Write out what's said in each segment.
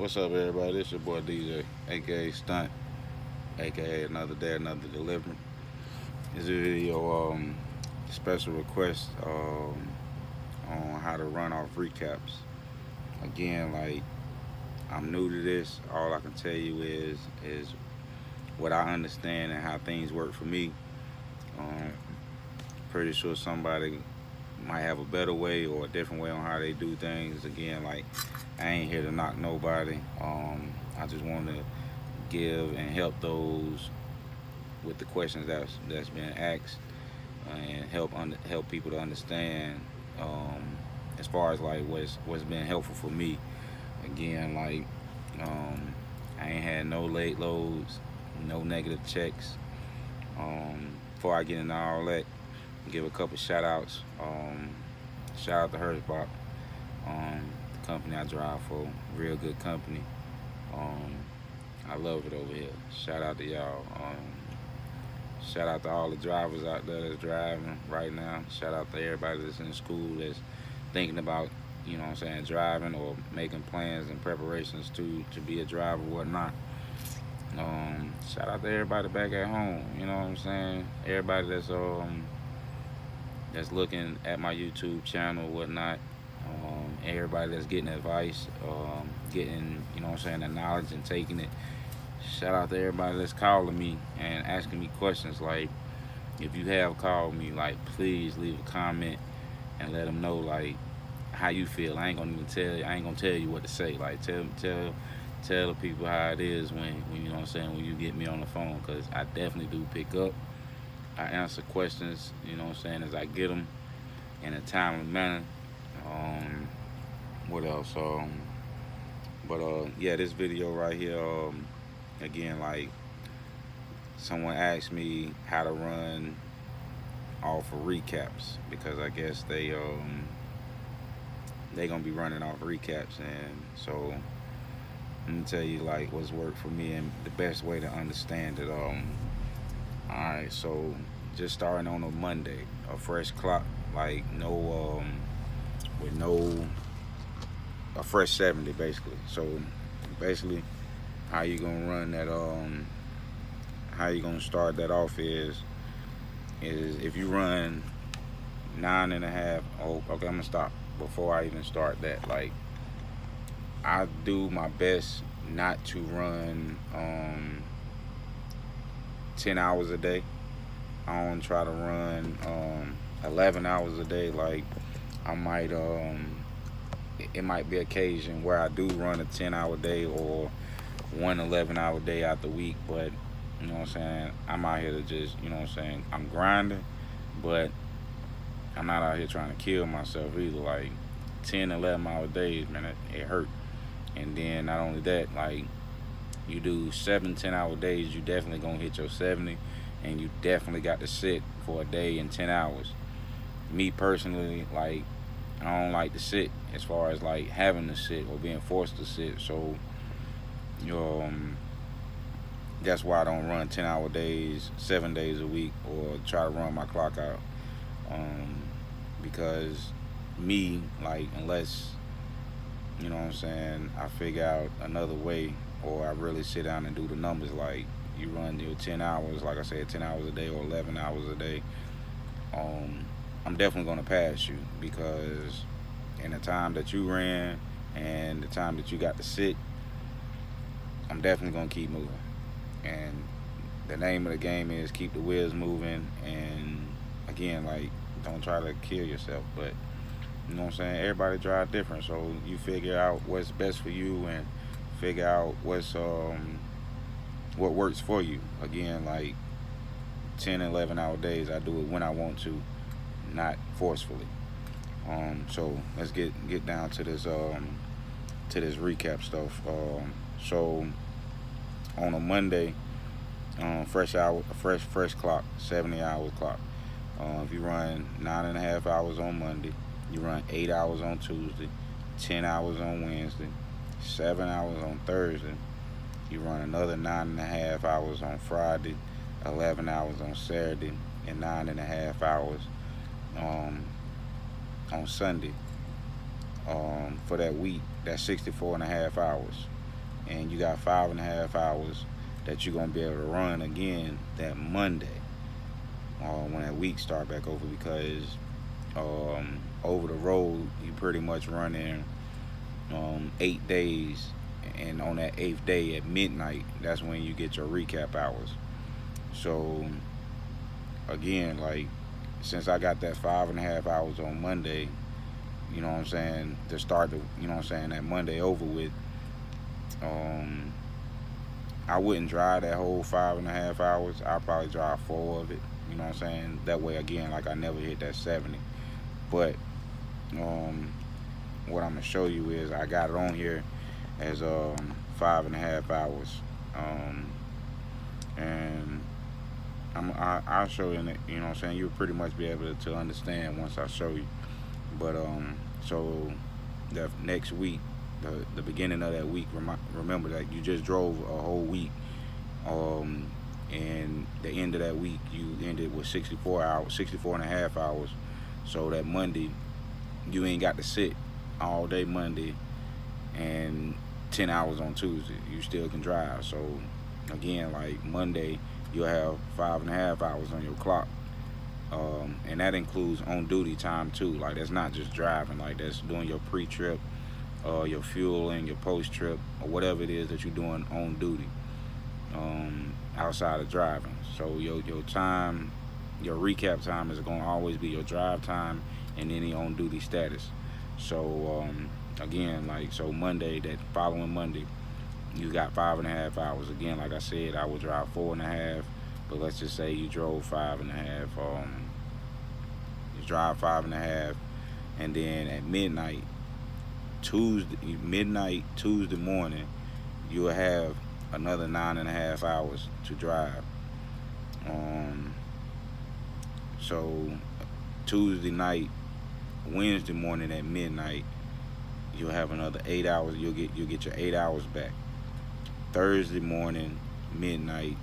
What's up, everybody? This your boy DJ, aka Stunt, aka Another Day, Another Delivery. This is a video, special request on how to run off recaps. Again, like I'm new to this. All I can tell you is what I understand and how things work for me. Um, Pretty sure somebody might have a better way or a different way on how they do things. Again, like I ain't here to knock nobody. I just want to give and help those with the questions that's been asked and help people to understand as far as like what's been helpful for me. Again, like um, I ain't had no late loads, no negative checks. Before I get into all that, give a couple shout outs. Shout out to Hertzbach, the company I drive for, real good company. Um, I love it over here. Shout out to y'all. Shout out to all the drivers out there that's driving right now. Shout out to everybody that's in school that's thinking about, driving or making plans and preparations to be a driver or whatnot. Shout out to everybody back at home. You know what I'm saying? Everybody that's looking at my YouTube channel, whatnot. Everybody that's getting advice, getting, the knowledge and taking it. Shout out to everybody that's calling me and asking me questions. Like, if you have called me, like, please leave a comment and let them know, like, how you feel. I ain't gonna even tell you. I ain't gonna tell you what to say. Like, tell the people how it is when when you get me on the phone. Cause I definitely do pick up. I answer questions, as I get them in a timely manner. Um, what else? Yeah, this video right here. Again, like someone asked me how to run off of recaps because I guess they gonna be running off recaps, and so let me tell you like what's worked for me and the best way to understand it. All right, so just starting on a Monday, a fresh clock, like no with no a fresh 70 basically. So basically, how you gonna run that? How you gonna start that off is if you run 9.5. Oh, okay, I'm gonna stop before I even start that. Like I do my best not to run 10 hours a day. I don't try to run 11 hours a day. Like I might it might be occasion where I do run a 10-hour day or one 11-hour day out the week, but you know what I'm saying, I'm out here to just, I'm grinding, but I'm not out here trying to kill myself either. Like 10, 11-hour days, man, it hurt. And then not only that, like you do 7, 10-hour days, you definitely gonna hit your 70, and you definitely got to sit for a day in 10 hours. Me personally, like I don't like to sit as far as like having to sit or being forced to sit. So, um, that's why I don't run 10-hour days, 7 days a week, or try to run my clock out. Um, because me, like, unless I figure out another way, or I really sit down and do the numbers. Like you run your 10 hours, like I said, 10 hours a day or 11 hours a day. Um, I'm definitely gonna pass you because in the time that you ran and the time that you got to sit, I'm definitely gonna keep moving. And the name of the game is keep the wheels moving. And again, like don't try to kill yourself, but you know what I'm saying. Everybody drive different, so you figure out what's best for you and figure out what works for you. Again, like 10, 11-hour days, I do it when I want to, not forcefully. So let's get down to this recap stuff. So on a Monday, fresh clock, 70 hours clock. If you run 9.5 hours on Monday, you run 8 hours on Tuesday, 10 hours on Wednesday, 7 hours on Thursday. You run another 9.5 hours on Friday, 11 hours on Saturday, and 9.5 hours um, on Sunday. For that week, that's 64.5 hours. and you got 5.5 hours that you're gonna be able to run again that Monday when that week start back over, because over the road you pretty much running 8 days, and on that eighth day at midnight, that's when you get your recap hours. So again, like, since I got that 5.5 hours on Monday, you know what I'm saying, to start the, you know what I'm saying, that Monday over with, um, I wouldn't drive that whole 5.5 hours. I'll probably drive 4 of it. You know what I'm saying? That way, again, like, I never hit that 70. But um, what I'm gonna show you is I got it on here as 5.5 hours, and I'll show you in it. You know what I'm saying? You'll pretty much be able to understand once I show you. But so the next week, the beginning of that week, remember that you just drove a whole week, and the end of that week you ended with 64 hours, 64.5 hours. So that Monday, you ain't got to sit all day Monday and 10 hours on Tuesday. You still can drive. So again, like, Monday, you'll have 5.5 hours on your clock. And that includes on duty time too. Like, that's not just driving, like, that's doing your pre-trip, your fueling, your post-trip, or whatever it is that you're doing on duty, outside of driving. So your time, your recap time is going to always be your drive time and any on duty status. So again, like, so Monday, that following Monday, you got 5.5 hours. Again, like I said, I would drive 4.5, but let's just say you drove 5.5. You drive 5.5, and then at midnight Tuesday morning, you'll have another 9.5 hours to drive. So Tuesday night, Wednesday morning at midnight, you'll have another 8 hours. You'll get your 8 hours back. Thursday morning, midnight,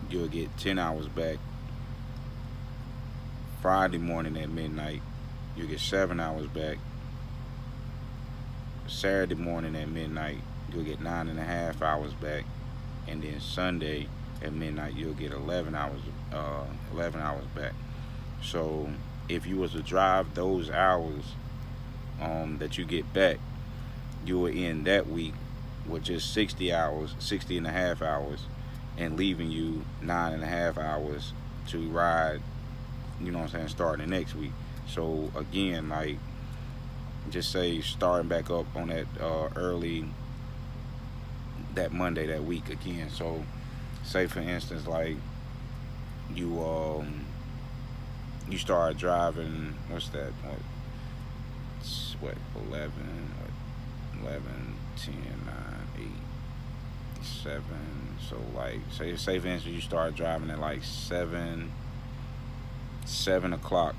you'll get 10 hours back. Friday morning at midnight, you'll get 7 hours back. Saturday morning at midnight, you'll get 9.5 hours back. And then Sunday at midnight, you'll get 11 hours back. So if you was to drive those hours that you get back, you will end that week with just 60.5 hours, and leaving you 9.5 hours to ride, you know what I'm saying, starting the next week. So again, like, just say starting back up on that early, that Monday, that week again. So say for instance, like, you start driving, what's that, what 11, 10, 9, 8, 7. So, like, say for instance, you start driving at like 7 o'clock.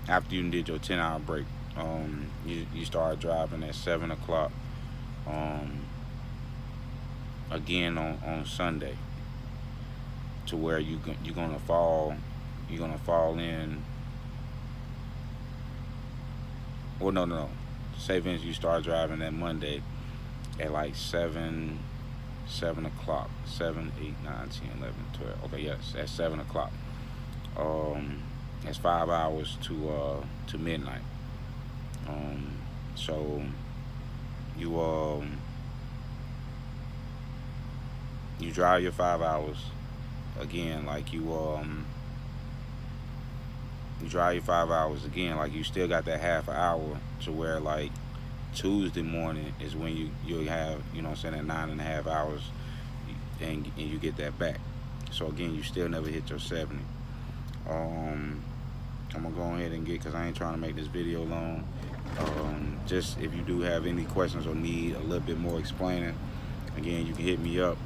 After you did your 10-hour break, you start driving at 7 o'clock, again on Sunday, to where you're gonna fall in. Well, no. Say for instance, you start driving that Monday at like 7 o'clock, 7, 8, 9, 10, 11, 12. Okay, yes, at 7 o'clock. That's 5 hours to midnight. So you drive your 5 hours again, like you drive your 5 hours again, like you still got that half an hour to where, like, Tuesday morning is when you'll have, you know what I'm saying, that 9.5 hours, and you get that back. So again, you still never hit your 70. I'm gonna go ahead and because I ain't trying to make this video long. Just if you do have any questions or need a little bit more explaining, again, you can hit me up.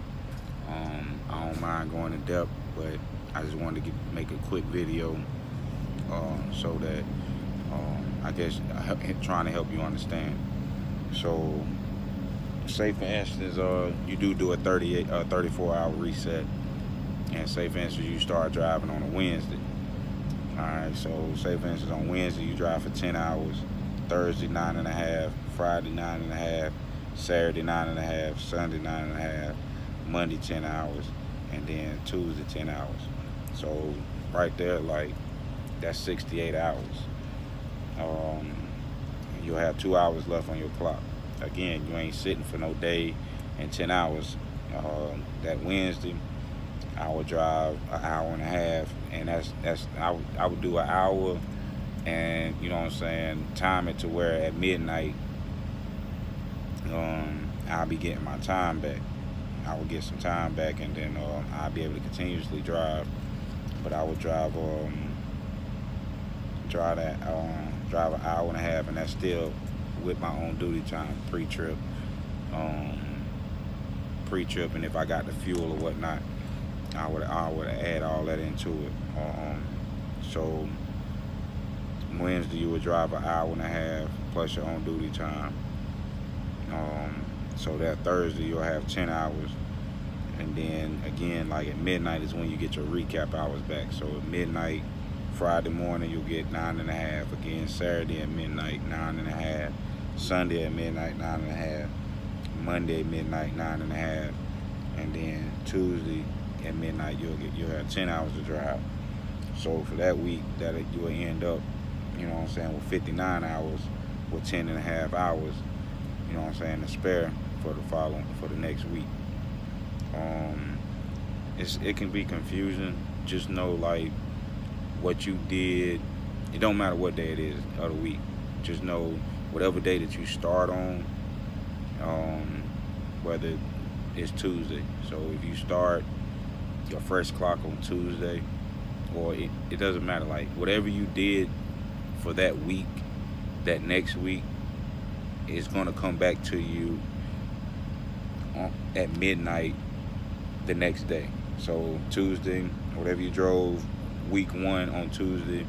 I don't mind going in depth, but I just wanted to make a quick video, so that I guess trying to help you understand. So say for instance, you do a 34-hour reset, and say for instance you start driving on a Wednesday. Alright, so say for instance on Wednesday you drive for 10 hours, Thursday 9.5, Friday 9.5, Saturday 9.5, Sunday 9.5, Monday 10 hours, and then Tuesday 10 hours. So right there, like that's 68 hours. Um, you'll have 2 hours left on your clock. Again, you ain't sitting for no day and 10 hours. That Wednesday, I would drive an hour and a half, and I would do an hour, and you know what I'm saying, time it to where at midnight, I'll be getting my time back. I would get some time back, and then I'll be able to continuously drive. But I would drive an hour and a half, and that's still with my own duty time, um, pre-trip, and if I got the fuel or whatnot, I would add all that into it. So Wednesday you would drive an hour and a half plus your own duty time. So that Thursday you'll have 10 hours, and then again, like at midnight is when you get your recap hours back. So at midnight Friday morning you'll get 9.5. Again Saturday at midnight 9.5. Sunday at midnight 9.5. Monday at midnight 9.5. And then Tuesday at midnight you'll have 10 hours to drive. So for that week that you will end up, you know what I'm saying, with 59 hours with 10.5 hours, you know what I'm saying, to spare for the next week. It can be confusing. Just know like what you did. It don't matter what day it is of the week. Just know whatever day that you start on, whether it's Tuesday. So if you start your first clock on Tuesday, or it doesn't matter. Like whatever you did for that week, that next week is gonna come back to you at midnight the next day. So Tuesday, whatever you drove week 1 on Tuesday,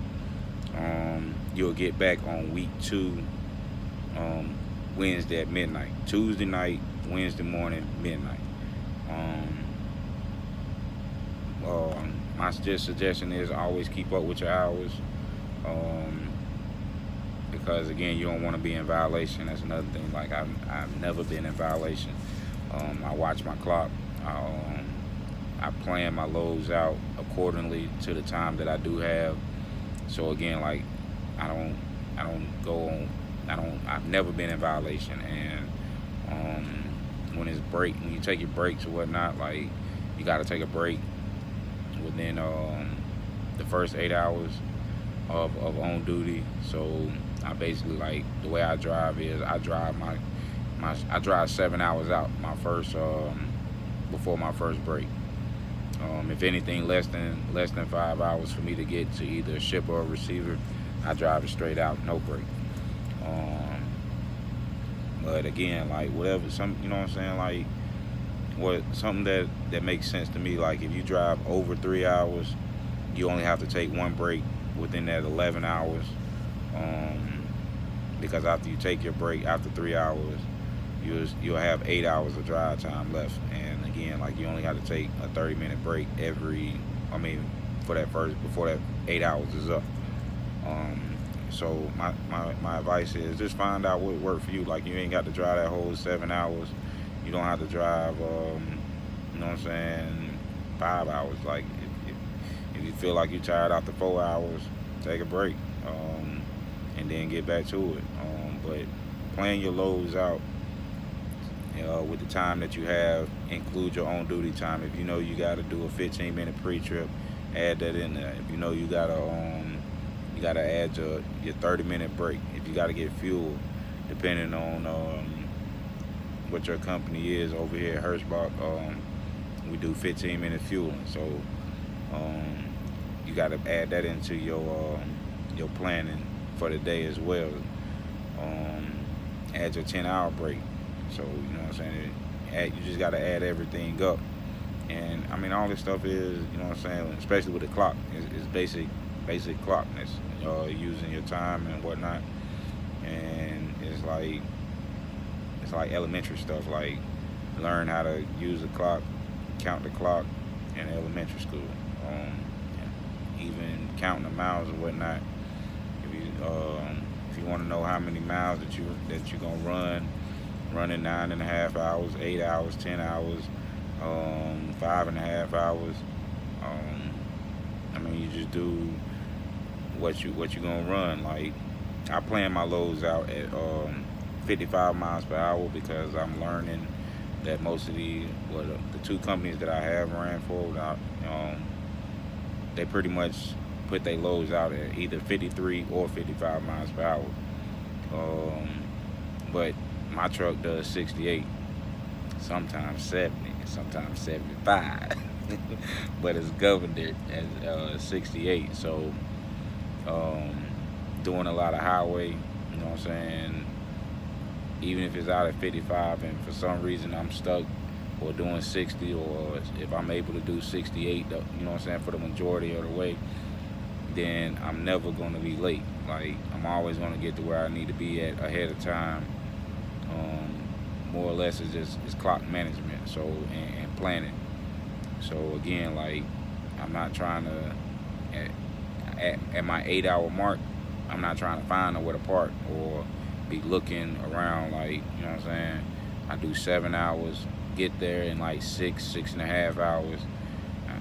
you'll get back on week 2 Wednesday at midnight. Tuesday night, Wednesday morning, midnight. My suggestion is always keep up with your hours, because again, you don't want to be in violation. That's another thing. Like I've never been in violation. I watch my clock. I plan my loads out accordingly to the time that I do have. So again, like I've never been in violation. And when you take your breaks or whatnot, like you got to take a break within the first 8 hours of on duty. So I basically, like, the way I drive is I drive 7 hours out before my first break. If anything less than 5 hours for me to get to either a shipper or a receiver, I drive it straight out, no break. But again, like whatever, you know what I'm saying, like something that makes sense to me. Like if you drive over 3 hours, you only have to take one break within that 11 hours. Because after you take your break after 3 hours, you'll have 8 hours of drive time left. And again, like you only have to take a 30-minute break before that 8 hours is up. So my advice is just find out what worked for you. Like you ain't got to drive that whole 7 hours. You don't have to drive, you know what I'm saying, 5 hours. Like if you feel like you're tired after 4 hours, take a break, and then get back to it. But plan your loads out with the time that you have. Include your own duty time. If you know you got to do a 15-minute pre-trip, add that in there. If you know you gotta add your 30-minute break. If you gotta get fuel, depending on what your company is over here at Hirschbach, we do 15-minute fueling. So you gotta add that into your planning for the day as well. Add your 10-hour break. So you know what I'm saying. You just gotta add everything up. And I mean, all this stuff is, you know what I'm saying, especially with the clock, is basic clockness, using your time and whatnot. And it's like elementary stuff, like learn how to use the clock, count the clock in elementary school. Even counting the miles and whatnot. If you want to know how many miles that you're gonna running 9.5 hours, 8 hours, 10 hours, 5.5 hours. Um, I mean, you just do what you gonna run. Like, I plan my loads out at 55 miles per hour because I'm learning that most of the two companies that I have ran for, they pretty much put their loads out at either 53 or 55 miles per hour. Um, but my truck does 68, sometimes 70, sometimes 75, but it's governed it as 68. So doing a lot of highway, you know what I'm saying? Even if it's out at 55 and for some reason I'm stuck or doing 60, or if I'm able to do 68, you know what I'm saying, for the majority of the way, then I'm never going to be late. Like, I'm always going to get to where I need to be at ahead of time. More or less, it's clock management, so, and planning. So again, like, I'm not trying to at my 8 hour mark, I'm not trying to find nowhere to park or be looking around, like, you know what I'm saying. I do 7 hours, get there in like 6.5 hours,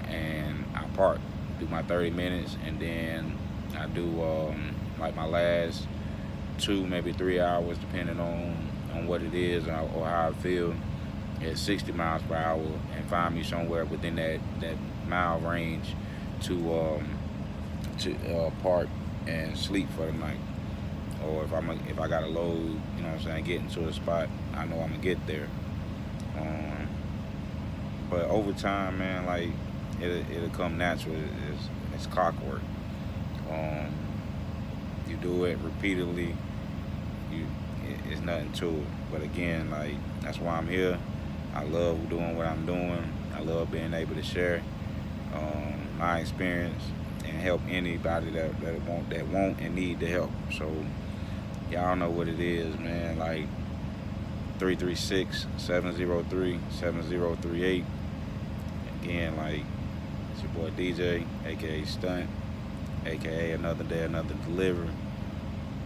and I park, do my 30 minutes, and then I do like my last 2, maybe 3 hours, depending on what it is or how I feel, at 60 miles per hour, and find me somewhere within that mile range to park and sleep for the night. Or if I got a load, you know what I'm saying, getting to a spot, I know I'm gonna get there. But over time, man, like, it'll come natural. It's clockwork. You do it repeatedly, it's nothing to it. But again, like, that's why I'm here. I love doing what I'm doing. I love being able to share my experience and help anybody that want and need the help. So y'all know what it is, man. Like, 336-703-7038. Again, like, it's your boy DJ, aka Stunt, aka Another Day, Another Delivery.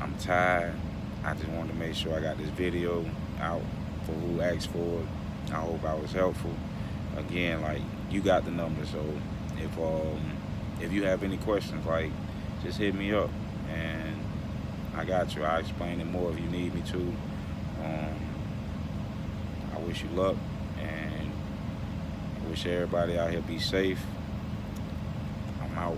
I'm tired. I just wanted to make sure I got this video out for who asked for it. I hope I was helpful. Again, like, you got the number, so if you have any questions, like, just hit me up and I got you. I'll explain it more if you need me to. I wish you luck, and I wish everybody out here be safe. I'm out.